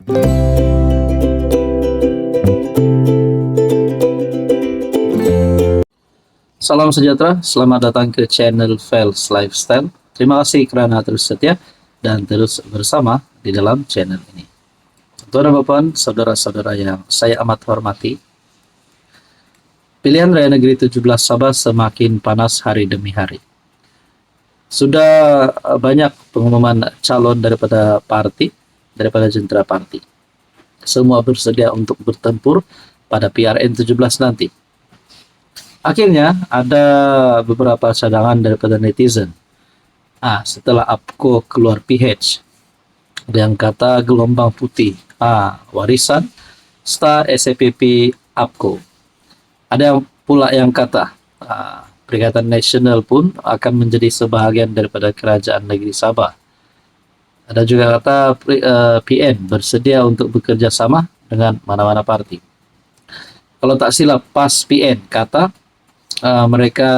Salam sejahtera, selamat datang ke channel Fels Lifestyle. Terima kasih karena terus setia dan terus bersama di dalam channel ini. Tuan dan Bapak, saudara-saudara yang saya amat hormati, pilihan Raya Negeri 17 Sabah semakin panas hari demi hari. Sudah banyak pengumuman calon daripada Jentera Parti. Semua bersedia untuk bertempur pada PRN 17 nanti. Akhirnya ada beberapa cadangan daripada netizen. Setelah APCO keluar PH, ada yang kata gelombang putih, warisan STA SPP APCO. Ada yang pula yang kata Perikatan Nasional pun akan menjadi sebahagian daripada Kerajaan Negeri Sabah. Ada juga kata PN bersedia untuk bekerja sama dengan mana-mana parti. Kalau tak silap, PAS PN kata mereka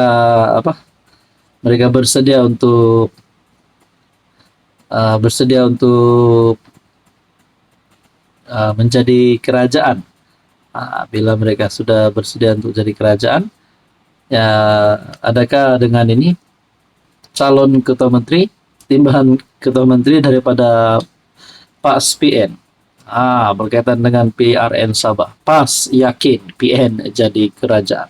bersedia untuk menjadi kerajaan. Bila mereka sudah bersedia untuk jadi kerajaan, ya adakah dengan ini calon ketua menteri, timbalan ketua menteri daripada PAS PN berkaitan dengan PRN Sabah. PAS yakin PN jadi kerajaan.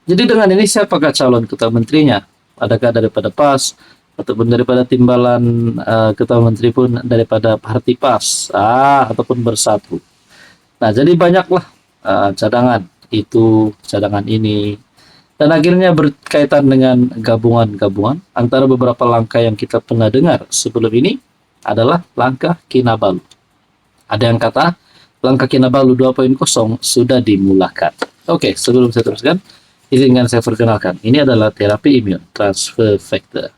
Jadi dengan ini siapakah calon ketua menterinya? Adakah daripada PAS ataupun daripada timbalan ketua menteri pun daripada parti PAS ataupun bersatu. Nah, jadi banyaklah cadangan itu, cadangan ini, dan akhirnya berkaitan dengan gabungan-gabungan antara beberapa langkah yang kita pernah dengar sebelum ini adalah langkah Kinabalu. Ada yang kata langkah Kinabalu 2.0 sudah dimulakan. Oke, sebelum saya teruskan, izinkan saya perkenalkan. Ini adalah terapi imun transfer factor.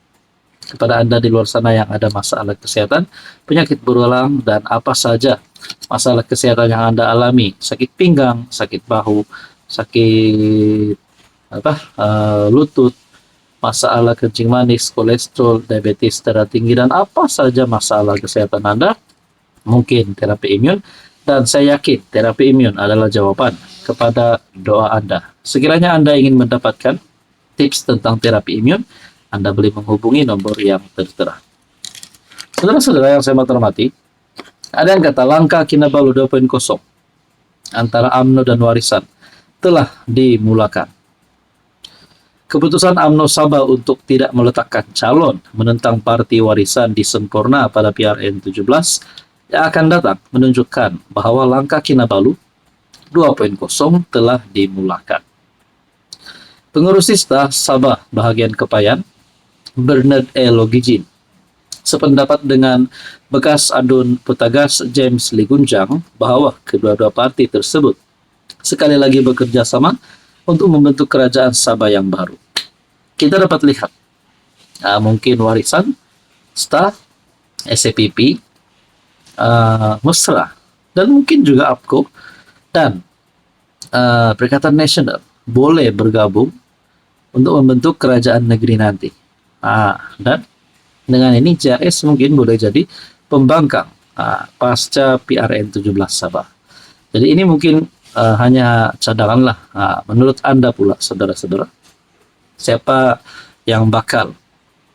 Kepada Anda di luar sana yang ada masalah kesehatan, penyakit berulang, dan apa saja masalah kesehatan yang Anda alami, sakit pinggang, sakit bahu, sakit lutut, masalah kencing manis, kolesterol, diabetes darah tinggi, dan apa saja masalah kesehatan Anda, mungkin terapi imun. Dan saya yakin terapi imun adalah jawaban kepada doa Anda. Sekiranya Anda ingin mendapatkan tips tentang terapi imun, Anda boleh menghubungi nomor yang tertera. Saudara-saudara yang saya hormati, ada yang kata langkah Kinabalu 2.0 antara UMNO dan warisan telah dimulakan. Keputusan UMNO Sabah untuk tidak meletakkan calon menentang parti warisan di Sempurna pada PRN 17 yang akan datang menunjukkan bahwa langkah Kinabalu 2.0 telah dimulakan. Pengurus STA Sabah bahagian Kepayan, Bernard E. Logijin, sependapat dengan bekas adun Putagas James Ligunjang bahwa kedua-dua parti tersebut sekali lagi bekerja sama untuk membentuk kerajaan Sabah yang baru. Kita dapat lihat mungkin warisan, STA, SPP, Mesra, dan mungkin juga APCO dan Perikatan Nasional boleh bergabung untuk membentuk kerajaan negeri nanti. Dan dengan ini JRS mungkin boleh jadi pembangkang pasca PRN 17 Sabah. Jadi ini mungkin hanya cadangan lah. Menurut Anda pula, saudara-saudara, siapa yang bakal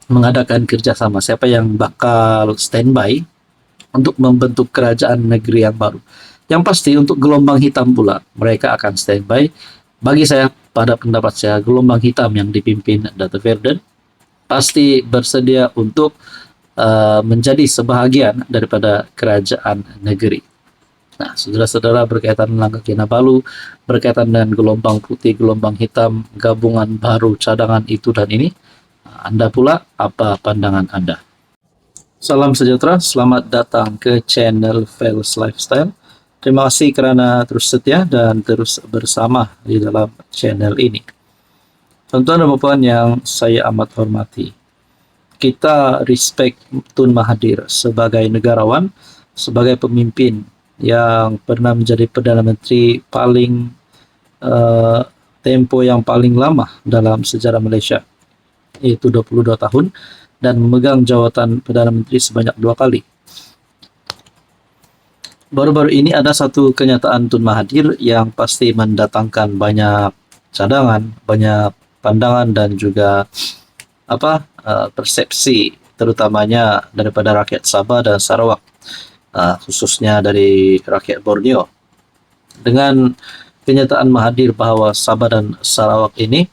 mengadakan kerjasama, siapa yang bakal standby untuk membentuk kerajaan negeri yang baru? Yang pasti untuk gelombang hitam pula, mereka akan standby. Bagi saya, pada pendapat saya, gelombang hitam yang dipimpin Dato' Verden pasti bersedia untuk menjadi sebahagian daripada kerajaan negeri. Nah, saudara-saudara, berkaitan langkah Kinabalu, berkaitan dengan gelombang putih, gelombang hitam, gabungan baru, cadangan itu dan ini, Anda pula, apa pandangan Anda? Salam sejahtera, selamat datang ke channel Fels Lifestyle. Terima kasih karena terus setia dan terus bersama di dalam channel ini. Tuan-tuan dan puan yang saya amat hormati, kita respect Tun Mahathir sebagai negarawan, sebagai pemimpin yang pernah menjadi Perdana Menteri paling tempo yang paling lama dalam sejarah Malaysia, yaitu 22 tahun, dan memegang jawatan Perdana Menteri sebanyak 2 kali. baru-baru ini ada satu kenyataan Tun Mahathir yang pasti mendatangkan banyak cadangan, banyak pandangan dan juga persepsi terutamanya daripada rakyat Sabah dan Sarawak, khususnya dari rakyat Borneo. Dengan kenyataan Mahathir bahwa Sabah dan Sarawak ini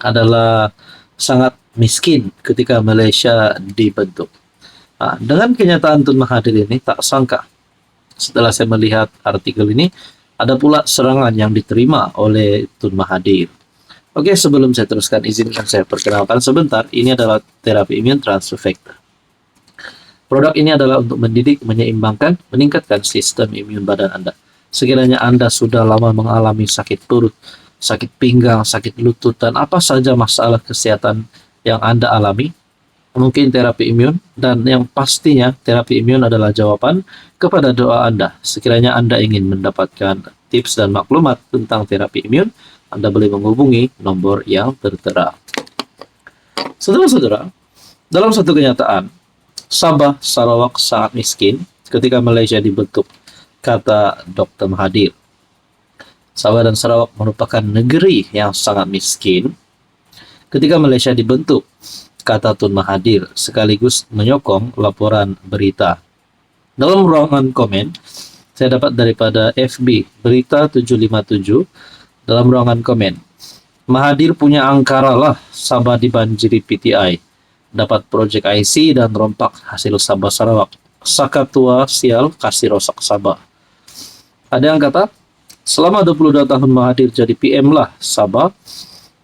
adalah sangat miskin ketika Malaysia dibentuk. Dengan kenyataan Tun Mahathir ini, tak sangka setelah saya melihat artikel ini, ada pula serangan yang diterima oleh Tun Mahathir. Oke, sebelum saya teruskan, izinkan saya perkenalkan sebentar. Ini adalah terapi imun transfer factor. Produk ini adalah untuk mendidik, menyeimbangkan, meningkatkan sistem imun badan Anda. Sekiranya Anda sudah lama mengalami sakit perut, sakit pinggang, sakit lutut, dan apa saja masalah kesehatan yang Anda alami, mungkin terapi imun, dan yang pastinya terapi imun adalah jawaban kepada doa Anda. Sekiranya Anda ingin mendapatkan tips dan maklumat tentang terapi imun, Anda boleh menghubungi nomor yang tertera. Saudara-saudara, dalam satu kenyataan, Sabah Sarawak sangat miskin ketika Malaysia dibentuk, kata Dr. Mahathir. Sabah dan Sarawak merupakan negeri yang sangat miskin ketika Malaysia dibentuk, kata Tun Mahathir, sekaligus menyokong laporan berita. Dalam ruangan komen, saya dapat daripada FB, Berita 757, dalam ruangan komen, Mahathir punya angkara lah Sabah dibanjiri PTI, dapat projek IC dan rompak hasil Sabah Sarawak. Saka tua sial kasih rosak Sabah. Ada yang kata, selama 22 tahun Mahathir jadi PM lah Sabah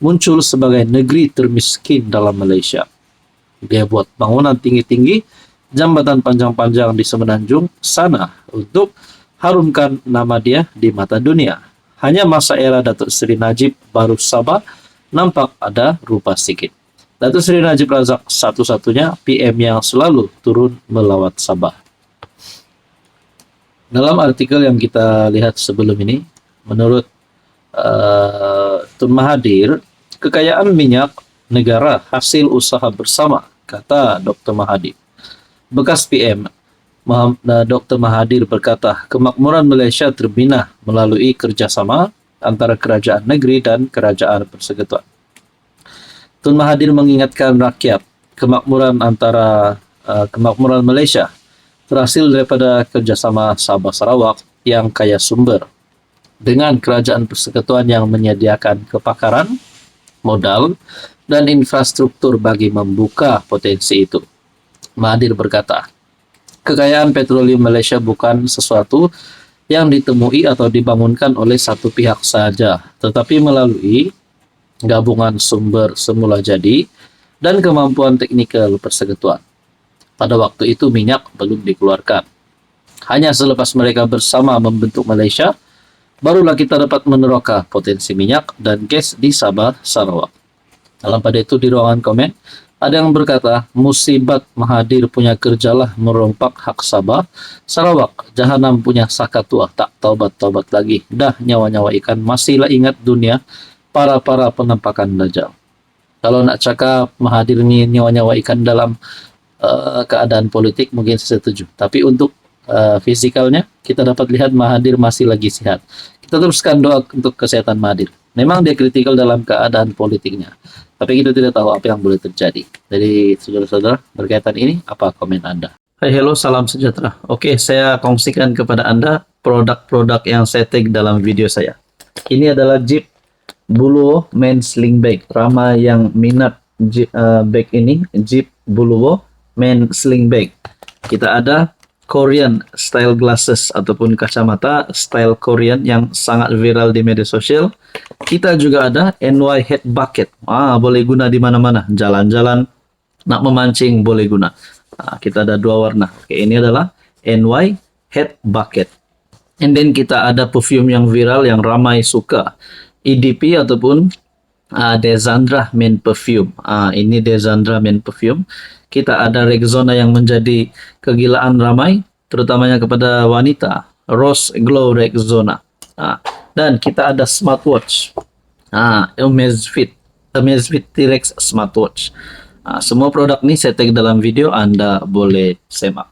muncul sebagai negeri termiskin dalam Malaysia. Dia buat bangunan tinggi-tinggi, jambatan panjang-panjang di Semenanjung sana untuk harumkan nama dia di mata dunia. Hanya masa era Datuk Seri Najib baru Sabah nampak ada rupa sedikit. Datuk Seri Najib Razak satu-satunya PM yang selalu turun melawat Sabah. Dalam artikel yang kita lihat sebelum ini, menurut Tun Mahathir, kekayaan minyak negara hasil usaha bersama, kata Dr. Mahathir. Bekas PM Dr. Mahathir berkata, kemakmuran Malaysia terbina melalui kerjasama antara kerajaan negeri dan kerajaan persekutuan. Tun Mahathir mengingatkan rakyat, kemakmuran Malaysia terhasil daripada kerjasama Sabah Sarawak yang kaya sumber dengan kerajaan persekutuan yang menyediakan kepakaran, modal, dan infrastruktur bagi membuka potensi itu. Mahathir berkata, kekayaan petroleum Malaysia bukan sesuatu yang ditemui atau dibangunkan oleh satu pihak saja, tetapi melalui gabungan sumber semula jadi dan kemampuan teknikal persekutuan. Pada waktu itu minyak belum dikeluarkan. Hanya selepas mereka bersama membentuk Malaysia, barulah kita dapat meneroka potensi minyak dan gas di Sabah Sarawak. Dalam pada itu di ruangan komen, ada yang berkata, musibat Mahathir punya kerjalah merompak hak Sabah Sarawak. Jahanam punya saka tua, tak taubat-taubat lagi. Dah nyawa-nyawa ikan, masihlah ingat dunia, para-para penampakan Dajjal. Kalau nak cakap Mahathir ni nyawa-nyawa ikan dalam keadaan politik, mungkin saya setuju. Tapi untuk fisikalnya, kita dapat lihat Mahathir masih lagi sehat. Kita teruskan doa untuk kesehatan Mahathir. Memang dia kritikal dalam keadaan politiknya, tapi kita tidak tahu apa yang boleh terjadi. Jadi saudara-saudara, berkaitan ini, apa komen Anda? Hai, hello, salam sejahtera. Oke, saya kongsikan kepada Anda produk-produk yang saya tag dalam video saya. Ini adalah Jeep Buluwo Men Sling Bag. Ramai yang minat bag ini, Jeep Buluwo Men Sling Bag. Kita ada Korean style glasses ataupun kacamata style Korean yang sangat viral di media sosial. Kita juga ada NY Head Bucket. Boleh guna di mana-mana. Jalan-jalan, nak memancing boleh guna. Kita ada dua warna. Oke, ini adalah NY Head Bucket. And then kita ada perfume yang viral yang ramai suka. EDP ataupun Desandra Men Perfume. Ini Desandra Men Perfume. Kita ada Rexona yang menjadi kegilaan ramai, terutamanya kepada wanita. Rose Glow Rexona. Dan kita ada smartwatch. Amazfit T-Rex smartwatch. Semua produk ini saya tag dalam video, Anda boleh semak.